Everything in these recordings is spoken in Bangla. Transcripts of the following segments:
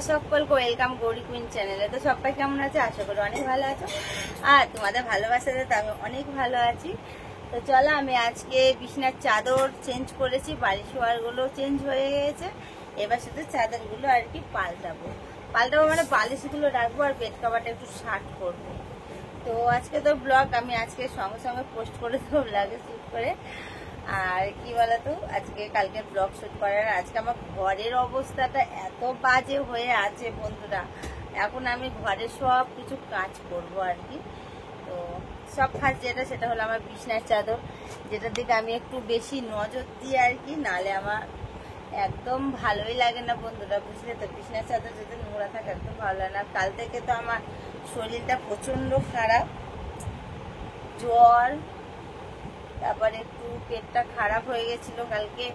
সকলকে ওয়েলকাম গৌরী কুইন চ্যানেলে। তো সবাই কেমন আছে? আশা করি অনেক ভালো আছো, আর তোমাদের ভালোবাসাতে তো আমি অনেক ভালো আছি। তো চলো, আমি আজকে বিছানার চাদর চেঞ্জ করেছি, বাড়ি শোয়ারগুলো চেঞ্জ হয়ে গেছে। এবার শুধু চাদরগুলো আর কি পাল্টাবো মানে বালিশগুলো রাখবো আর বেড কভারটা একটু শার্ট করবো। তো আজকে তো ব্লগ আমি আজকে সঙ্গে সঙ্গে পোস্ট করে দেবো, ব্লগে শ্যুট করে। আর কি বলতো, আজকে কালকে ব্লগ শুট করার আজকে আমার ঘরের অবস্থাটা এত বাজে হয়ে আছে বন্ধুরা। এখন আমি ঘরে সব কিছু কাজ করব আর কি। তো সব ফার্স্ট সেটা হলো আমার বিছানার চাদর, যেটার দিকে আমি একটু বেশি নজর দিই আর কি, নালে আমার একদম ভালোই লাগে না বন্ধুরা, বুঝলে তো। বিছানার চাদর যদি নোংরা থাকে একদম ভালো লাগে না। কাল থেকে তো আমার শরীরটা প্রচন্ড খারাপ, জ্বর, তারপরে একটু পেটটা খারাপ হয়ে গেছিল কালকে।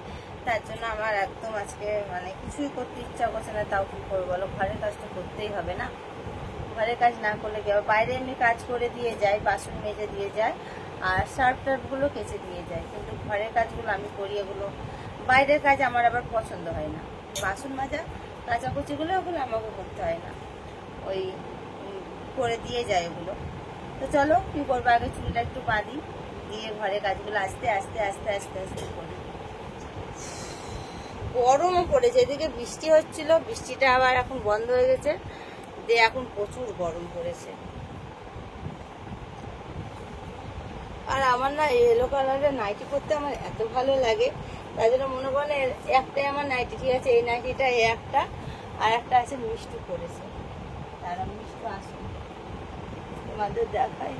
তার জন্য আমার একদম আজকে মানে কিছুই করতে ইচ্ছা করছে না। তাও কি করবো বলো, ঘরের কাজ তো করতেই হবে না। ঘরের কাজ না করলে কি হবে? বাইরে এমনি কাজ করে দিয়ে যাই, বাসন মেজে দিয়ে যায় আর সার্ফ টার্ফগুলো কেচে দিয়ে যায়, কিন্তু ঘরের কাজগুলো আমি করি। এগুলো বাইরের কাজ আমার আবার পছন্দ হয় না। বাসন মাজা, কাচাকুচিগুলো ওগুলো আমাকে করতে হয় না, ওই করে দিয়ে যায় ওগুলো। তো চলো কি করবো, আগে চুলটা একটু বাঁধি, দিয়ে ঘরের কাজগুলো আস্তে আস্তে আস্তে আস্তে আস্তে করি। গরমও পড়েছে, এদিকে বৃষ্টি হচ্ছিল, বৃষ্টিটা আবার এখন বন্ধ হয়ে গেছে, দিয়ে এখন প্রচুর গরম পড়েছে। আর আমার না ইয়েলো কালারের নাইটি পরতে আমার এত ভালো লাগে, তাই জন্য মনে করেন একটাই আমার নাইটি, ঠিক আছে, এই নাইটিটা একটা, আর একটা আছে মিষ্টু করেছে। তারা মিষ্টু আসুন তোমাদের দেখাই।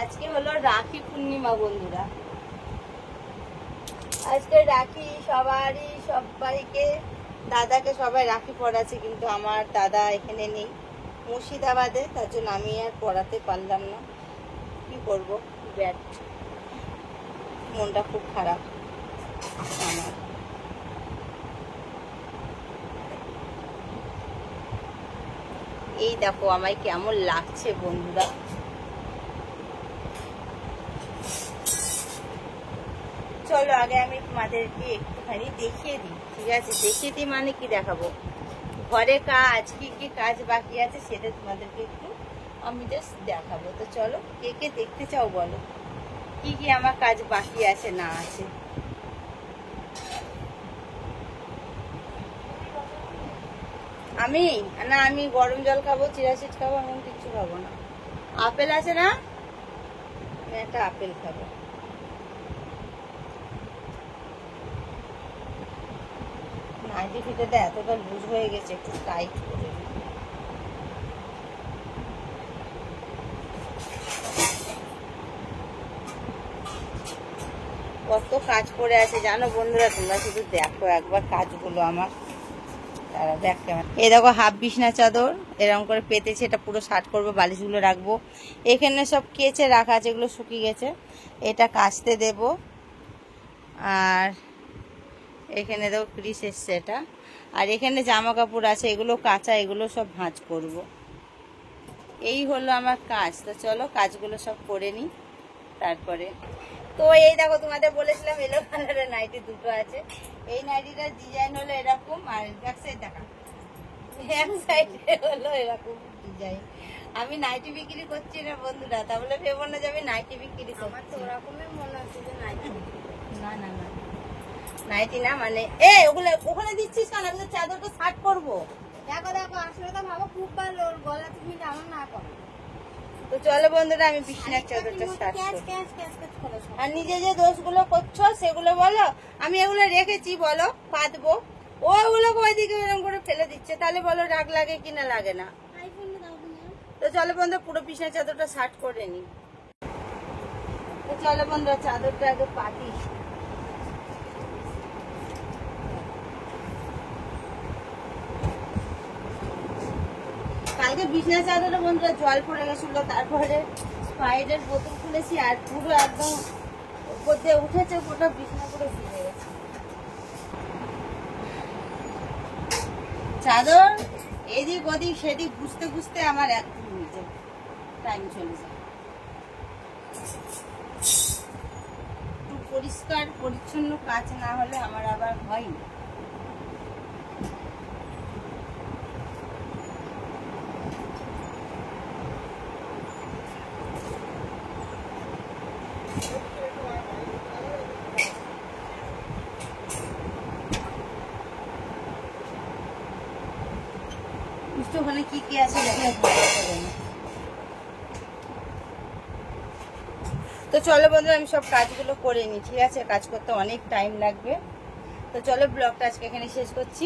আজকে হলো রাখি পূর্ণিমা বন্ধুরা। আজকে রাখি সবাইকে দাদাকে সবাই রাখি পড়াচ্ছে, কিন্তু আমার দাদা এখানে নেই, মুর্শিদাবাদে, তার জন্য আমি আর পড়াতে পারলাম না। কি করব, ব্যাড, মনটা খুব খারাপ আমার। এই দেখো আমায় কেমন লাগছে বন্ধুরা। চলো আগে আমি তোমাদেরকে একটুখানি দেখিয়ে দিই, ঠিক আছে? দেখিয়ে দিই মানে কি দেখাবো, ঘরে কাজ কি কি কাজ বাকি আছে সেটা তোমাদেরকে একটু আমি জাস্ট দেখাবো। তো চলো, কে কে দেখতে চাও বলো, কি কি আমার কাজ বাকি আছে না আছে। আমি গরম জল খাবো, চিরাশিট খাবো, এমন কিছু খাবো না। আপেল আছে না, আমি একটা আপেল খাবো। নাইটি ফিটাটা এতটা লুজ হয়ে গেছে, একটু টাইট করে দিই। কত কাজ পড়ে আছে জানো বন্ধুরা, তোমরা শুধু দেখো একবার কাজগুলো আমার। তারা দেখ কেমন, এই দেখো হাফ বিছনা চাদর এরকম করে পেতেছে, এটা পুরো শার্ট করবো, বালিশগুলো রাখবো। এখানে সব কেচে রাখা আছে, এগুলো শুকিয়ে গেছে, এটা কাচতে দেব। আর এখানে দেখো ক্রিস এসছে এটা, আর এখানে জামা কাপড় আছে, এগুলো কাঁচা, এগুলো সব ভাঁজ করব। এই হলো আমার কাজ। তো চলো কাজগুলো সব করে নিই তারপরে। তো এই দেখো তোমাদের বলেছিলাম ইয়েলো কালারের নাইটি দুটো আছে। এই নাইটিটার ডিজাইন হলো এরকম, আর ব্যাক সাইড দেখা, এক সাইডে হলো এরকম ডিজাইন। আমি নাইটি বিক্রি করছি না বন্ধুরা, তাহলে ভেবো না যে আমি নাইটি বিক্রি করছি। ওরকমই মনে হচ্ছে যে নাইটি, না না না নাইটি না, মানে ওগুলো ওখানে দিচ্ছিস কেন? আমি তো চাদরটা শার্ট করবো। দেখো দেখো, আসলে তো ভাবো খুব ভালো, ওর গলা তুমি জানো না করো। তো চলো বন্ধুরা, আমি বিছানার চাদরটা শার্ট করবো। আর নিজে যে দোষগুলো করছো সেগুলো বলো, আমি এগুলো রেখেছি বলো, পাতবো, ওগুলোকে ওইদিকে এরকম করে ফেলে দিচ্ছে, তাহলে বলো রাগ লাগে কিনা লাগে না? তো চলো বন্ধুরা, পুরো বিছানার চাদরটা শার্ট করে নি। তো চলো বন্ধুরা, চাদরটা আগে পাতি। কালকে বিছানা চাদরে বন্ধুরা জল পড়ে গেছিল, তারপরে স্প্রাইটের বোতল খুলেছি, আর পুরো একদম উপর দিয়ে উঠেছে, গোটা বিছানা করে ভিজে গেছে। চাদর এদিক ওদিক সেদিক বুঝতে বুঝতে আমার একদম নিজে টাইম চলে যায়। একটু পরিষ্কার পরিচ্ছন্ন কাজ না হলে আমার আবার হয় না। দেখছি ওখানে কি কি আছে। তো চলো বন্ধু, আমি সব কাজগুলো করে নিই, ঠিক আছে? কাজ করতে অনেক টাইম লাগবে। তো চলো ব্লগটা আজকে এখানে শেষ করছি।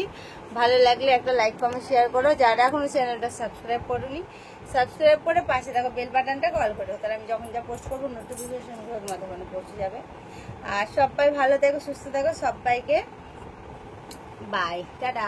ভালো লাগলে একটা লাইক কমেন্ট শেয়ার করো। যারা এখনো চ্যানেলটা সাবস্ক্রাইব করোনি, সাবস্ক্রাইব করে পাশে দেখো বেল বাটনটা কল করো, তাহলে আমি যখন যা পোস্ট করবো নোটিফিকেশনগুলো তোমাদের মনে পৌঁছে যাবে। আর সবাই ভালো থেকো, সুস্থ থেকো, সবাইকে বাই, টাটা।